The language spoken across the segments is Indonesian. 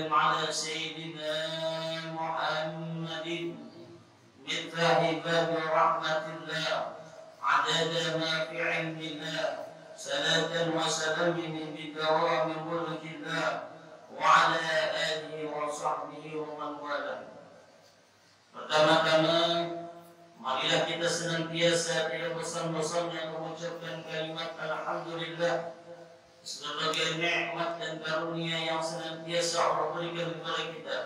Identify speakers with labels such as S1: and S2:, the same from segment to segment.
S1: وسلم على سيدنا محمد مفتاح باب رحمة الله عدد ما في علم الله صلاة وسلام بدوام ملك الله وعلى آله وصحبه ومن والاه. Pertama-tama, marilah kita senantiasa tidak bosan-bosannya mengucapkan kalimat Alhamdulillah sebagai nikmat dan karunia yang senantiasa Allah berikan kepada kita,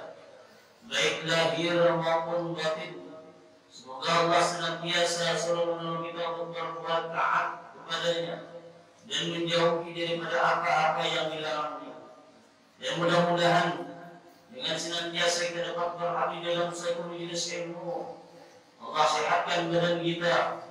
S1: baik lahir maupun batin. Semoga Allah senantiasa selalu menolong kita untuk berbuat taat kepadanya dan menjauhi daripada apa-apa yang dilarangnya. Dan mudah-mudahan dengan senantiasa kita dapat berhati dalam satu majelis ilmu, Allah sehatkan badan kita,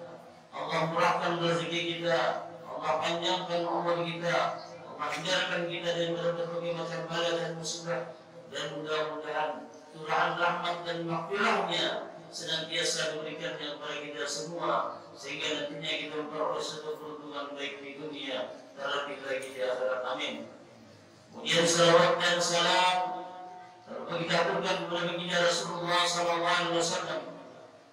S1: Allah murahkan rezeki kita, Allah panjangkan umur kita, Allah hindarkan kita dari berbagai macam bala dan musibah, dan mudah-mudahan curahan rahmat dan maghfirahnya senantiasa diberikannya kepada kita semua, sehingga nantinya kita memperoleh satu keuntungan baik di dunia, terlebih lagi di akhirat. Amin. Kemudian salawat dan salam kita aturkan kepada baginda Rasulullah SAW,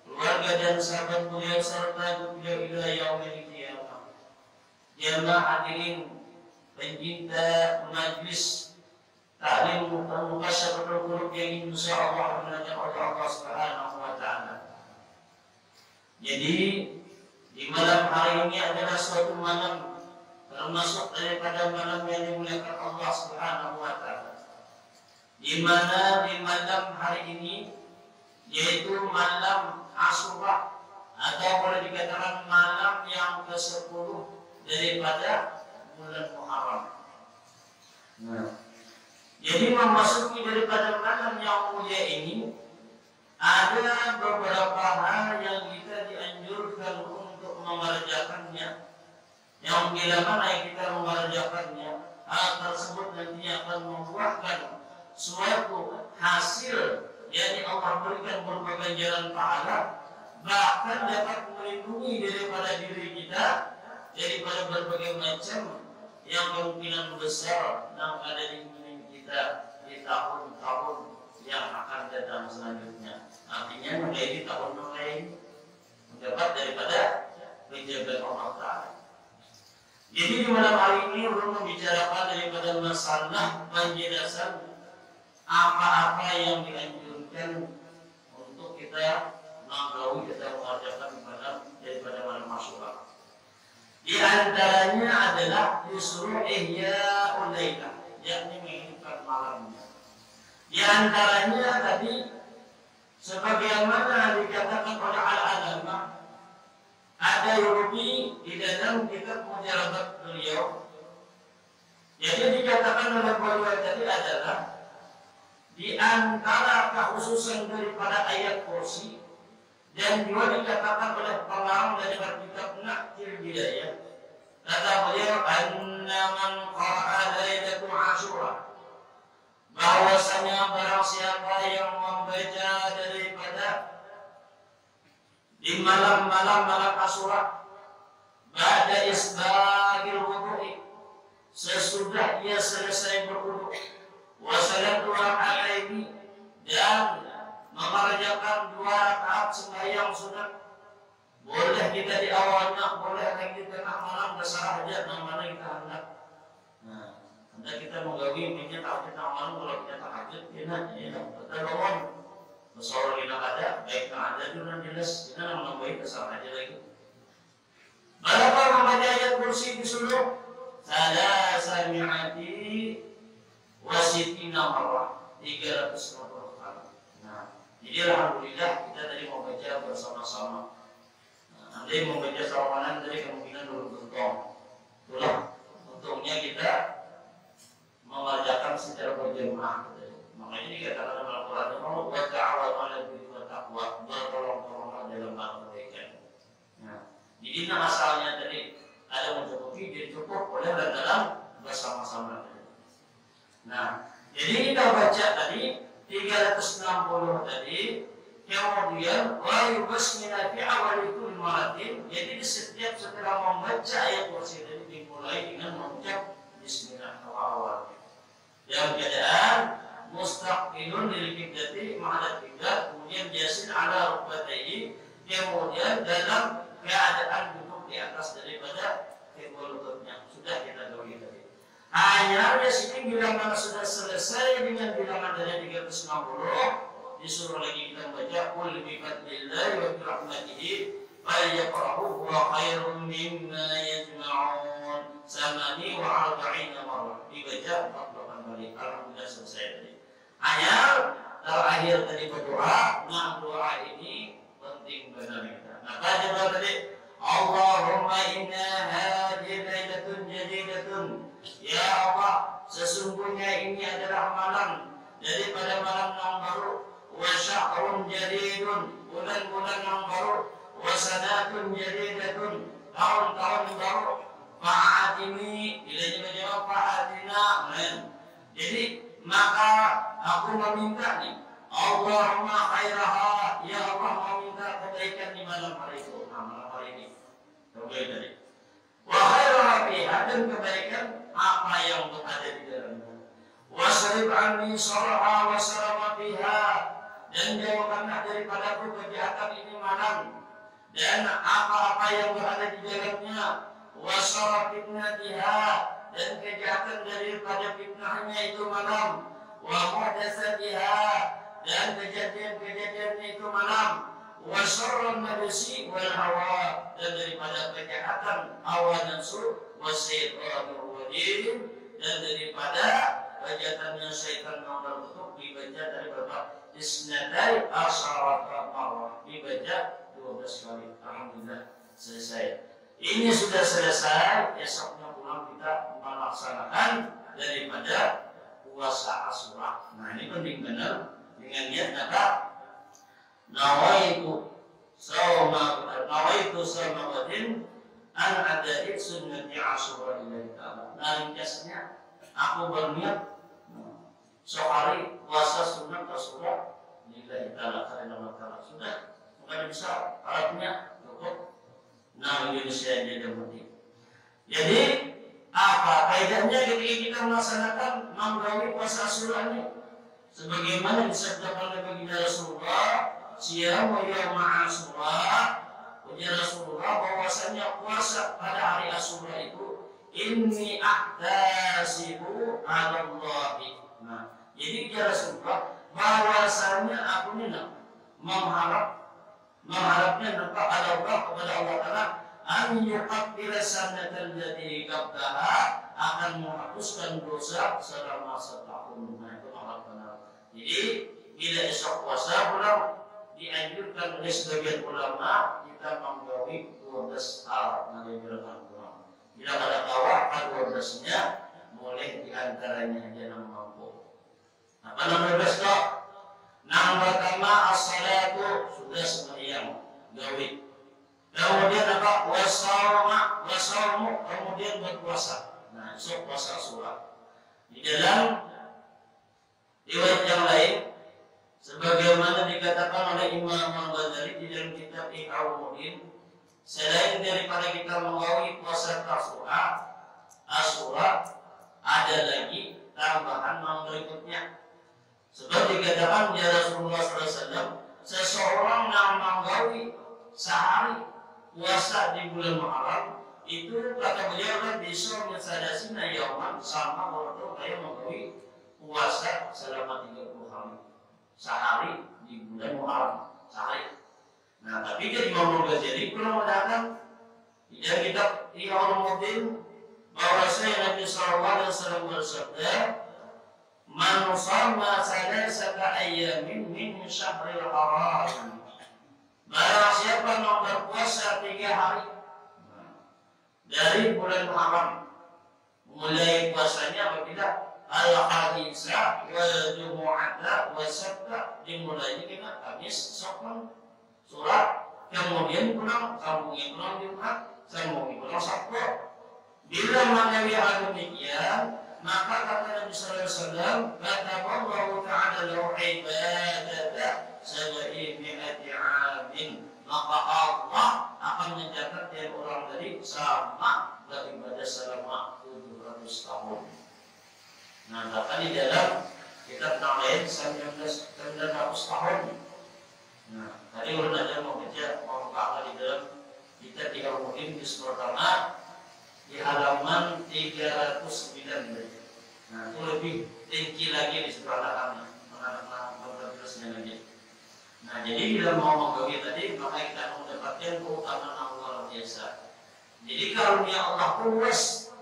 S1: keluarga dan sahabat beliau serta beliau ila yaumil qiyamah. Jamaah hadirin pencinta majlis taklim Muqasyaratul Qulub yang insyaallah dimuliakan oleh Allah Subhanahu wa taala. Jadi di malam hari ini adalah suatu malam termasuk daripada malam yang dimuliakan Allah Subhanahu wa taala. Di mana di malam hari ini yaitu malam Asyura, atau boleh dikatakan malam yang ke-10 daripada bulan Muharram. Jadi memasuki daripada malam yang mulia ini ada beberapa hal yang kita dianjurkan untuk mengerjakannya. Yang bila mana kita mengerjakannya, hal tersebut nantinya akan membuahkan suatu hasil yang Allah berikan berbagai jalan pahala, bahkan dapat melindungi daripada diri kita daripada berbagai macam yang kemungkinan besar yang ada di dunia kita di tahun-tahun yang akan datang selanjutnya. Artinya mulai di tahun mulai mendapat daripada penjagaan Allah Ta'ala. Jadi di malam hari ini belum membicarakan daripada masalah penjelasan apa-apa yang dianjurkan untuk kita menggawi kita mengerjakan daripada malam Asyura. Di antaranya adalah disuruh ihya'ul lailah, yakni menghidupkan malamnya. Di antaranya tadi sebagaimana dikatakan oleh al-alama, ada Yurbi di dalam kitab Mujarabat beliau. Jadi dikatakan oleh beliau tadi adalah di antara kekhususan daripada ayat kursi, dan juga dikatakan oleh pengarang dari kitab Naqtil Bidayah, kata beliau anna man qara'a lailatul Asyura, bahwasanya barang siapa yang membaca daripada di malam Asyura ba'da isbagil wudu'i, sesudah ia selesai berwudu, wa salatu raka'ataini, dan mengerjakan 2 rakaat sembahyang sunat. Boleh kita di awalnya, boleh lagi di tengah malam, terserah aja mana kita hendak. Hendak kita menggawi minyak tahajud tengah malam, kalau kita tahajud enak, kita bangun bersoal kita ada, baik tak ada juga jelas, kita menambahi terserah aja lagi. Berapa membaca ayat kursi disuruh? Salah mi'ati wasitina marrah, 350 kali. Jadi alhamdulillah kita tadi membaca bersama-sama. Nanti membaca salawanan dari kemungkinan dulu bentuk. Itulah untungnya kita mengerjakan secara berjamaah. Makanya dikatakan dalam Al-Quran, Allah wa ta'ala ala birri wa taqwa, bertolong-tolonglah dalam hal kebaikan. Jadi asalnya tadi ada mencukupi, jadi cukup oleh dalam bersama-sama. Jadi kita baca tadi 360 tadi, kemudian wa yubasmina fi awali kulli maratin. Jadi setiap setelah membaca ayat kursi tadi dimulai dengan mengucap bismillah awal. Yang keadaan mustaqbilun lil qiblati menghadap kiblat, kemudian jasin ala rukbatayhi, kemudian dalam keadaan duduk di atas daripada kedua lututnya. Sudah kita tahu tadi. Hanya di sini bila mana sudah selesai dengan bilangan dari 360, disuruh lagi kita baca qul bi fadlillahi wa bi rahmatihi falyafrahu huwa khairum mimma yajma'un samani wa arba'ina marrah. Dibaca 48 kali. Alhamdulillah selesai tadi. Hanya terakhir tadi berdoa. Nah, doa ini penting benar kita. Nah, baca tadi Allahumma inna hadhihi lailatun jadidatun. Ya Allah, sesungguhnya ini adalah malam daripada malam yang baru. Wa syahrun jadidun, bulan-bulan yang baru. Wa sanatun jadidatun, tahun-tahun baru. Fa'atini, bila menjawab fa'atina. Jadi maka aku meminta nih, Allahumma khairaha, ya Allah meminta kebaikan di malam hari itu. Nah, malam hari ini kebaikan tadi. Wa khairaha fiha, dan kebaikan apa yang berada di dalamnya. Wasrif anni syarha wa sarama fiha, dan jauhkanlah daripadaku kejahatan ini malam dan apa-apa yang berada di dalamnya. Wasara fitnatiha, dan kejahatan daripada fitnahnya itu malam. Wa muhdatsatiha, dan kejadian-kejadiannya itu malam. Wa syarrun nafsi wal hawa, dan daripada kejahatan hawa nafsu. Wa syaitanir rajim, dan daripada kejahatannya syaitan yang terkutuk. Dibaca dari berapa? Isnatai asyarata marrah, dibaca 12 kali. Alhamdulillah selesai. Ini sudah selesai, esoknya pulang kita melaksanakan daripada puasa Asyura. Nah, ini penting benar dengan niat kata nawaitu sawma wadin an adai sunnati Asyura lillahi ta'ala. Nah, ringkasnya aku berniat sehari puasa sunnah Asyura lillahi ta'ala, karena Allah Ta'ala. Sudah, bukan bisa alatnya cukup. Nah, Indonesia jadi penting. Jadi apa kaidahnya ketika kita melaksanakan menggawi puasa Asyura ini? Sebagaimana disabdakan oleh baginda Rasulullah, siyamu yauma Asyura, ujar Rasulullah bahwasanya puasa pada hari Asyura itu inni ahtasibu 'ala Allah. Nah, jadi ujar Rasulullah bahwasanya aku ini mengharapnya nampak Allah kepada Allah Ta'ala an yuqabbila sanatan allati qablaha, akan menghapuskan dosa selama setahun. Nah, itu mengharapkan. Jadi bila esok puasa pulang dianjurkan oleh sebagian ulama kita menggawi 12 hal yang dibilang pulang. Bila ada kawah 12-nya boleh diantaranya jangan mampu. Apa nama 12 kok? Yang pertama as-salatu, sudah sembahyang gawi. Kemudian apa? Wasaumu, kemudian berpuasa. Nah, esok puasa Asyura. Di dalam riwayat yang lain, sebagaimana dikatakan oleh Imam Al-Ghazali di dalam kitab Ihya Ulumuddin, selain daripada kita menggawi puasa Asyura, ada lagi tambahan yang berikutnya. Sebab dikatakan ya Rasulullah SAW, seseorang yang menggawi sehari puasa di bulan Muharram itu kata beliau kan bisa mensadasina yauman, sama waktu kayak menggawi puasa selama 30 hari sehari di bulan Muharram sehari. Nah, tapi dia Imam Al-Ghazali belum datang dan kitab Ihya Ulumuddin bahwasanya Nabi SAW bersabda, man shamma salasata ayyamin min syahril haram, barang siapa yang berpuasa 3 hari dari bulan Muharram, mulai puasanya apabila al-hadisa wal jumu'ata wa sabta, dimulai dengan Kamis, Sabtu, surat, kemudian pulang, sambungin pulang Jumat, sambungin pulang Sabtu. Bila mengawi hal demikian, maka kata Nabi sallallahu alaihi wasallam, kata Allah Ta'ala lahu ibadata saba'i mi'ati 'amin, maka Allah akan mencatat tiap orang dari sama beribadah selama 700 tahun. Nah, bahkan di dalam kita lain 1900 tahun. Nah, tadi ulun aja mau kerja, mau buka di dalam kita tinggal mungkin di pertama di halaman 309. Nah, itu lebih tinggi lagi di sebelah kanan, anak-anak terusnya lagi. Nah, jadi bila mau menggawi tadi, maka kita akan mendapatkan keutamaan yang luar biasa. Jadi karunia Allah luas.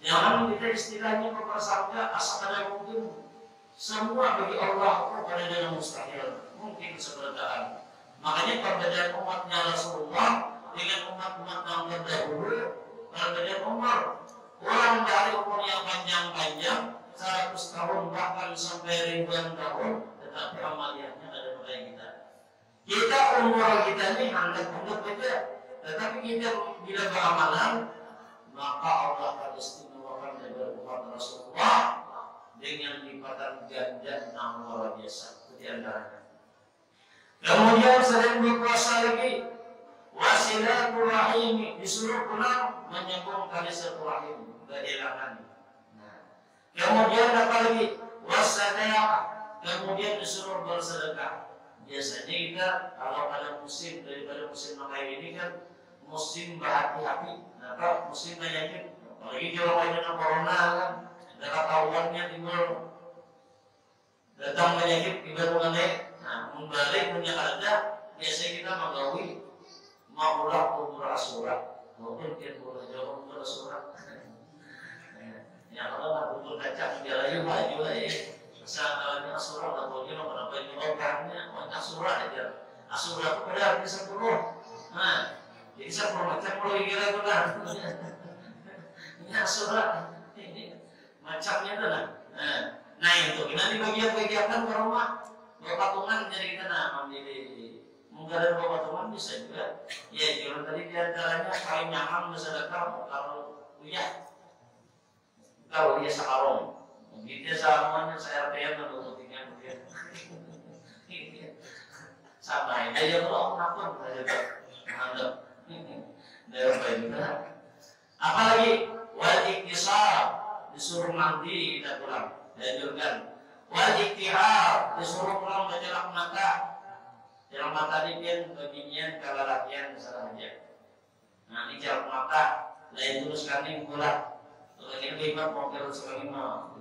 S1: Jangan kita istilahnya mempersangka asal mungkin semua bagi Allah pada dalam mustahil, mungkin keseberkaan. Makanya perbedaan umatnya Rasulullah dengan umat-umat yang terdahulu, perbedaan umur. Orang dari umur yang panjang-panjang 100 tahun bahkan sampai ribuan tahun, tetapi amaliyahnya ada pada kita. Kita umur kita ini handap-handap saja, tetapi kita bila beramalan, maka Allah akan istimewakan dari umat Rasulullah dengan lipatan ganda yang luar biasa. Itu diantaranya. Kemudian sering berpuasa lagi, wasilaturahim, disuruh pulang menyambung tali silaturahim, gak dilakukan. Kemudian apa lagi? Wasadaqah, kemudian disuruh bersedekah. Biasanya kita kalau pada musim daripada musim kayak ini kan musim berhati-hati, nah, musim penyakit, apalagi kalau ada corona kan, darah tahuannya timbul, datang penyakit tiba mengenai, nah membalik punya ada, biasanya kita menggawi maulah kubur asurat, mungkin kita boleh jauh kubur asurat. Yang kalau kubur kacang dia lagi baju lagi, misalnya asurat atau dia mau apa ini orangnya, mau asurat aja, asurat itu pada arti 10, nah. Jadi saya macam kalau kira itu kan, ini asurat, ini macamnya itu lah. Nah itu kita di bagian-bagian ke rumah, patungan jadi kita mandiri. Mungkin ada patungan bisa juga. Ya jualan tadi diantaranya paling nyaman bersedekah kalau uyah, kalau dia sakarong, begitu semuanya saya RPM atau tinggal dia. Sama aja kalau kenapa saja menganggap. Apalagi wal iktisar, disuruh mandi kita pulang, dianjurkan. Wal iktihar, disuruh pulang menjelak mata. Jelak mata ini bagian kalau latihan saja. Nah ini jelak mata, lain terus kami pulang. Kalau ini lima mau terus kelima,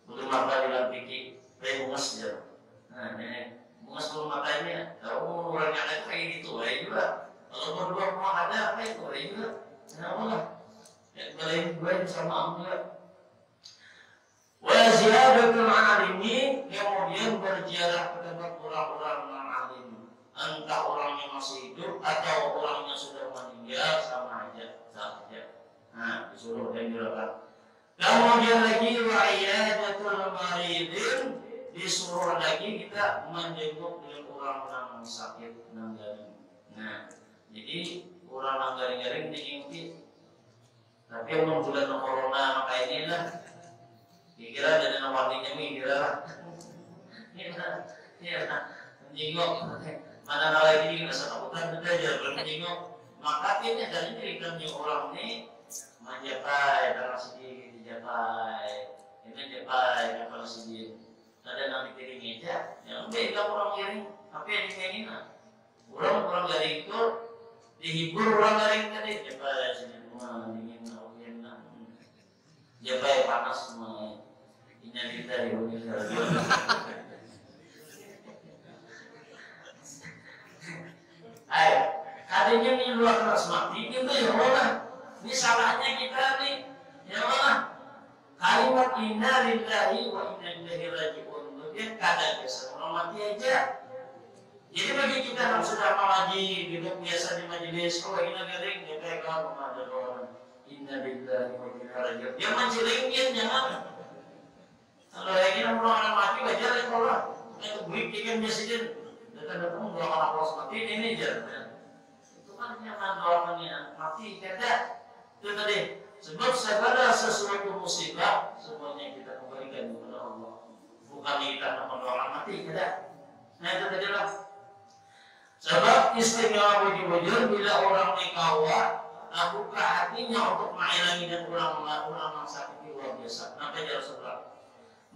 S1: belum mata dilampiki, lain mungus je. Nah ini mungus belum mata ini, tahu orangnya ada kayak gitu, lain juga. Kalau berdua rumah ada apa itu? Ada juga. Kenapa lah? Yang lain gue sama ambil. Wa ziyadatul alimin, kemudian berziarah ke tempat orang-orang yang alim. Entah orang yang masih hidup atau orang yang sudah meninggal sama aja. Nah, disuruh dan dilakukan. Kemudian lagi wa iyadatul maridin, disuruh lagi kita menjenguk dengan orang yang sakit dan garing. Nah, jadi orang garing-garing diingti, tapi yang bulan corona maka ini lah, dikira dari nawarinya mikir lah, menjenguk, mana lagi nggak sekabutan kita aja belum menjenguk, maka ini dari dirikan orang ini menjapai tangan sedikit dijapai, ini japai kapal sedikit, ada nanti piring aja, yang beda orang piring, tapi yang dipengen orang garing itu dihibur orang garing tadi, japai sini rumah dingin, enak, japai panas semua, ini kita di bumi ayo, tadinya ini luar keras mati, itu ya Allah, ini salahnya kita nih, ya Allah, kalimat inna lillahi wa inna ilaihi raji'un, dia kadang biasa orang mati aja. Jadi bagi kita yang sudah mengaji, duduk biasa di majelis, kalau ini garing, dia pegang ada orang inna lillahi wa inna ilaihi raji'un. Dia menjelingin jangan. Kalau yang ini orang mati wajar ya Allah. Itu buik ikan presiden. Datang-datang dua orang kelas mati ini aja. Itu kan nyaman orangnya mati kada. Itu tadi. Sebab segala sesuatu musibah semuanya kita kembalikan kepada Allah. Bukan kita menolong orang mati kada. Nah itu tadi lah. Sebab istimewa wujud bila orang dikawal, buka hatinya untuk mengilangi dan orang sakit luar biasa. Nampak ya Rasulullah.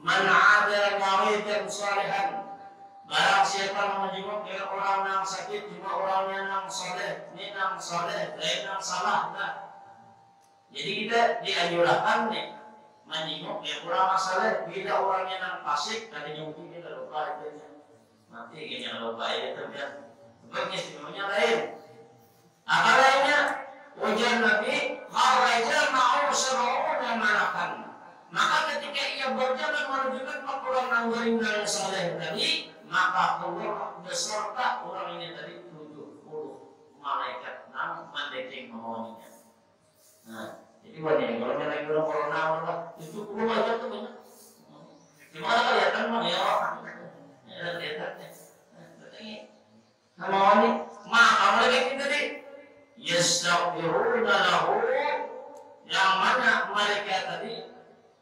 S1: Man 'ada maridan salihan, barang siapa yang menjenguk orang yang sakit, cuma orangnya yang saleh, ini yang saleh, lain yang salah. Nah, jadi kita dianjurkan nih menjenguk orang yang saleh, bila orangnya yang fasik, tadinya mungkin kita lupa itu, nanti kayaknya lupa itu kan. Sebagai istimewanya lain. Apa lainnya? Ujian Nabi, kharaja ma'u sab'una malakan. Maka ketika ia berjalan menuju tempat orang yang beriman saleh tadi, maka Allah beserta orang ini tadi 70 malaikat yang mendeting memoninya. Nah, jadi wanita kalau kita lagi orang corona Allah 70 aja tuh banyak. Gimana kelihatan bang ya orang? Ya lihatnya. Nama wanita, maka malaikat itu tadi yastaghfiruna lahu, yang mana malaikat tadi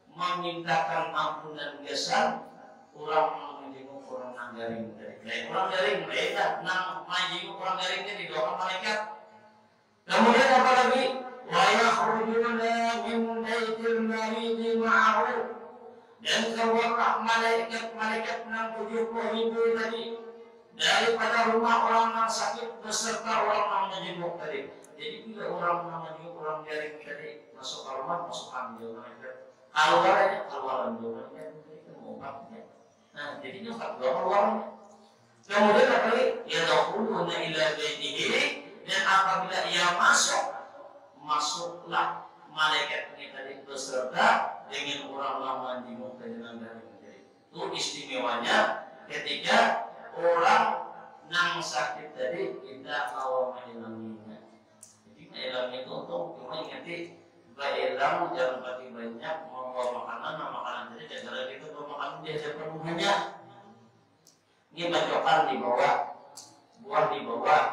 S1: memintakan ampunan gesan orang menjenguk orang yang garing dari orang garing mereka nang menjenguk orang garing itu didoakan malaikat. Kemudian apa lagi? Wa yakhrujuna min baitil maridi ma'ahu, dan keluarlah malaikat nang 70.000 tadi daripada rumah orang yang sakit beserta orang yang menjenguk tadi. Jadi bila orang yang menjenguk orang garing tadi masuk ke rumah, masuk ambil malaikat. Keluaran doa itu mengungkapnya. Nah, jadinya fakta keluarnya. Kemudian apa lagi? Yadkhuluna ila baitihi, dan apabila ia masuklah malaikat ini tadi beserta dengan orang lama di muka dengan dari itu istimewanya ketika orang nang sakit tadi kita mau menghilangnya. Jadi menghilangnya itu untuk cuma ingati hilang jangan pakai banyak membawa makanan tadi jangan lagi itu bawa makanan dia penuhnya. Ini bacokan di bawah, buah di bawah,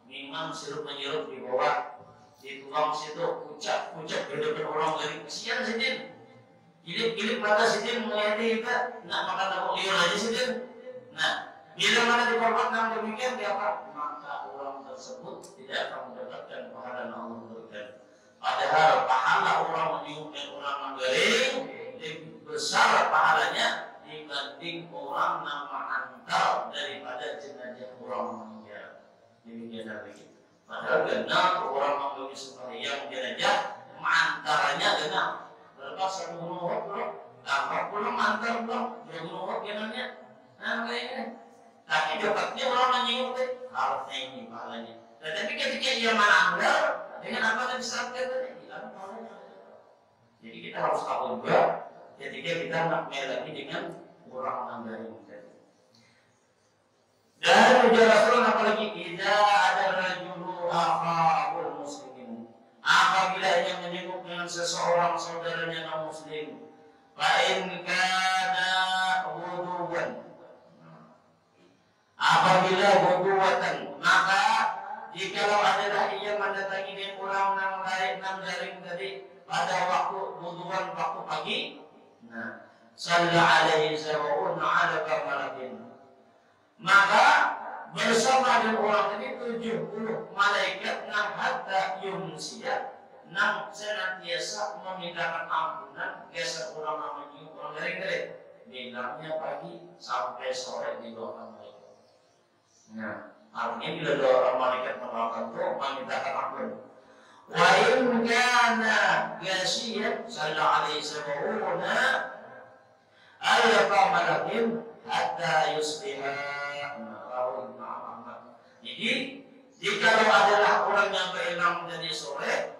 S1: minum sirup menyirup di bawah, dituang situ pucak di depan orang dari kesian sidin. Gilip mata sidin mengerti kita nak makan apa liur aja sidin. Nah, bila mana dikorban yang demikian diapa? Maka orang tersebut tidak akan mendapatkan pahala yang Allah berikan. Padahal pahala orang menyukai orang menggaring lebih besar pahalanya dibanding orang nama antar daripada jenazah orang meninggal. Demikian lagi. Padahal genap orang membeli sembahyang jenazah antaranya genap. Berapa satu gunung belum? Apa belum antar belum? Dua gunung genapnya. Nah kayaknya. Tapi dapatnya orang menyukai harusnya ini pahalanya. Tetapi ketika ia melanggar dengan apa yang disampaikan tadi, jadi kita harus tahu juga ketika kita nak lagi dengan orang dari tadi. Dan ujar Rasulullah apalagi tidak ada rajulu akhul muslimin. Apabila ia menyebut dengan seseorang saudaranya non muslim, fa in kana wuduwan. Apabila wuduwatan, maka jikalau adalah ia mendatangi dengan orang yang lain yang garing tadi pada waktu wuduan waktu pagi, nah, sallallahu alaihi wasallam ala kamalatin, maka bersama dengan orang tadi 70 malaikat yang hatta yumsiya yang senantiasa memintakan ampunan geser orang namanya orang garing bilangnya pagi sampai sore di doa mereka. Nah, artinya bila doa malaikat mendoakan itu memintakan ampun. Wa in kana gashiyan sallallahu alaihi wasallam alfa malakin hatta yusbiha. Jadi jika adalah orang yang berilmu dari sore,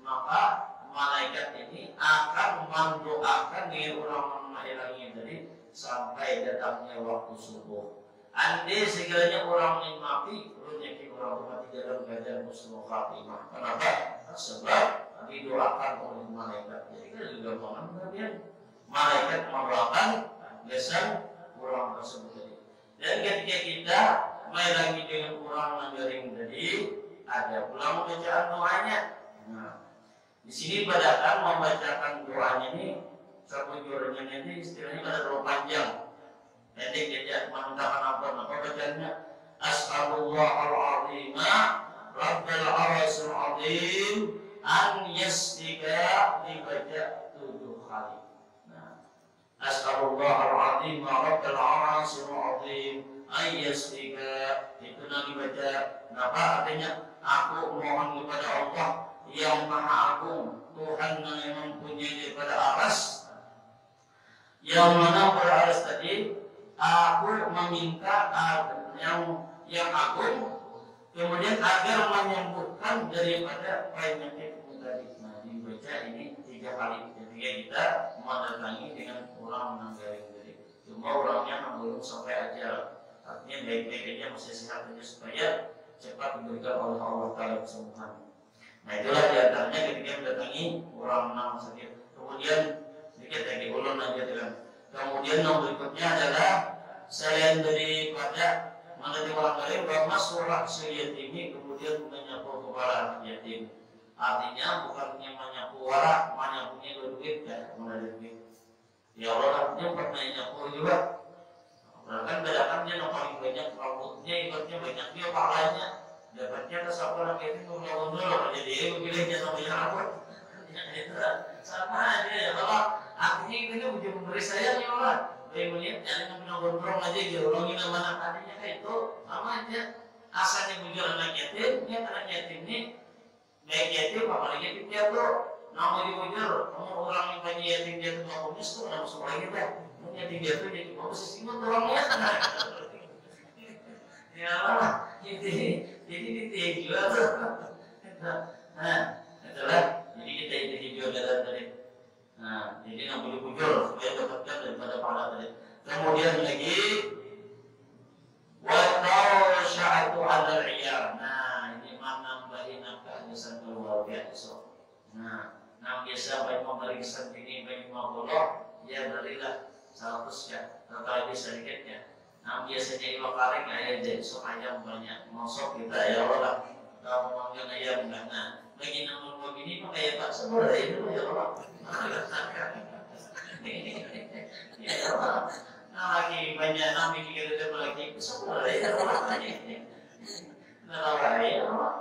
S1: maka malaikat ini akan mendoakan dengan orang menghilangnya dari sampai datangnya waktu subuh. Andai segalanya orang yang mati, rezeki orang mati dalam keadaan husnul khatimah. Kenapa? Sebab didoakan oleh malaikat. Jadi kan juga mengenai malaikat mendoakan lesan orang tersebut. Dan ketika kita melangi dengan orang yang garing tadi, ada pula bacaan doanya. Nah, di sini badakan membacakan doanya ini, satu jurusnya ini istilahnya pada doa panjang. Pendek dia memintakan ampun. Apa bacaannya? As'alullahal azima Rabbal arsul azim an yastika, dibaca 7 kali. Nah, As'alullah al-azim wa rabbal arsyil azim ayyasfika. Itu Nabi baca. Apa artinya? Aku mohon kepada Allah yang Maha Agung, Tuhan yang mempunyai daripada aras, yang mana pada aras tadi aku meminta yang agung, kemudian agar menyembuhkan daripada penyakitmu tadi. Nah, dibaca ini 3 kali ketika kita mendatangi dengan orang Manggaring tadi. Cuma orangnya belum sampai ajal, artinya baik-baik aja, masih sehat aja, supaya cepat diberikan oleh Allah Ta'ala kesembuhan. Nah, itulah diantaranya ketika mendatangi orang menang sakit. Kemudian sedikit lagi ulun aja dengan. Kemudian yang berikutnya adalah selain daripada mengerti orang lain, bahwa surah suyatimi, kemudian menyapu kepala yatim. Artinya bukannya menyapu warak, menyapunya duit ya, mengalir duit. Ya Allah, artinya pernah nyapu juga. Bahkan bedakan dia yang paling banyak rambutnya, ibaratnya banyak dia pahalanya. Dapatnya ke siapa orang yatim ngomong-ngomong aja dia begini sama yang apa? Sama aja ya, kalau artinya itu kan bukan memberi sayang ya Allah. Kayak melihat jangan gondrong aja gitu, orangin mana artinya kayak itu sama aja. Asalnya bujur anak yatim, dia anak yatim ini baik yatim apalagi yatim piatu. Nama dibujur, kamu orang yang banyak yatim piatu bagus tuh, nama semua kita. Yatim piatu jadi bagus sih mah orangnya. Ya Allah, jadi ditinggi juga tuh. Nah, itulah. Jadi kita jadi biodaran tadi. Nah, jadi nggak boleh bujur supaya dapatkan daripada pahala tadi. Kemudian lagi, watau sya'atu al-iyam. Nah, ini menambahin kehabisan keluarga esok. Nah, biasa baik memeriksa ini baik mengolok, ya berilah 100 ya, atau sedikit ya. Nah, biasanya iwak karing aja esok ayam banyak. Masuk kita ya Allah, kamu manggil ayam enggak? Nah, bagi namun begini mah kayak Pak semua itu ya Allah. Ya Allah. Nah, lagi banyak nabi kita lagi semua ya Allah. Nah, ya Allah.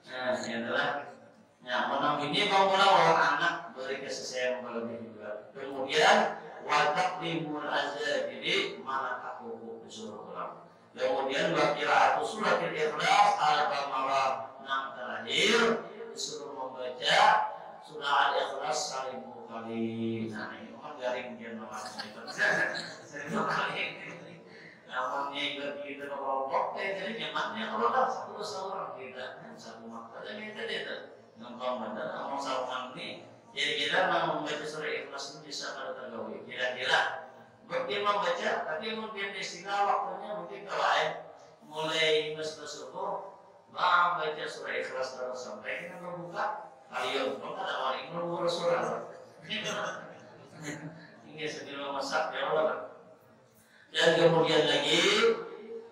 S1: Nah, ini adalah menang ini mau orang anak beri kasih sayang berlebih juga. Kemudian watak timur azab, jadi malakah hukum disuruh ulang. Kemudian bakira atau surat al-ikhlas al-kamara yang terakhir disuruh membaca surah al-ikhlas 1000 kali. Nah, ini kan garing dia namanya. 1000 kali. Namanya ikut kita kelompok, jadi nyamannya kalau tak satu orang kita satu makanya kita itu ngomong benar ngomong sama ini. Jadi kita mau membaca surah ikhlas itu bisa pada tergawi. Kira-kira bagi membaca, tapi mungkin istilah waktunya mungkin lain. Mulai masuk subuh, membaca surah ikhlas terus sampai kita membuka. Kalian kalau ada orang yang ngurus surah, ini sebelum masak ya Allah. Dan kemudian lagi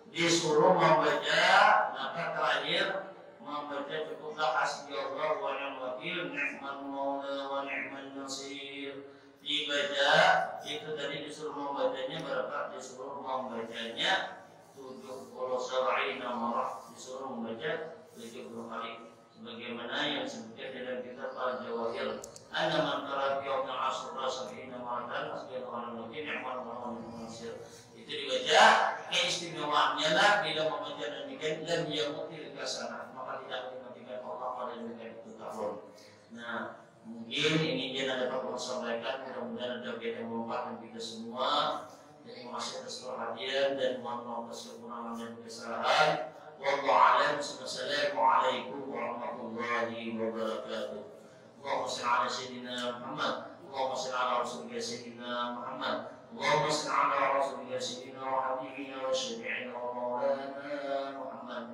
S1: disuruh membaca maka terakhir membaca cukuplah hasbi Allah wa ni'mal wakil, ni'mal maula wa ni'mal nasir. Dibaca itu tadi disuruh membacanya berapa? Disuruh membacanya 70 marah, disuruh membaca 70 kali. Sebagaimana yang disebutkan dalam kitab Al-Jawahir, anna man qara fi yawm al-'ashr 70 maratan hasbi Allah wa ni'mal maula wa ni'mal nasir. Itu dibaca, keistimewaannya lah bila membaca demikian dan dia mutil ke sana, maka tidak dimatikan Allah pada demikian itu tahun. Nah, mungkin ini dia dapat menyampaikan, mudah-mudahan ada yang memanfaatkan kita semua. Terima kasih atas perhatian dan mohon maaf atas kekurangan dan kesalahan. Wallahu a'lam. Wassalamualaikum warahmatullahi wabarakatuh. Allahumma shalli ala sayyidina Muhammad. Allahumma shalli ala rasulika sayyidina Muhammad. اللهم صل على رسولك سيدنا وحبيبنا وشفيعنا ومولانا محمد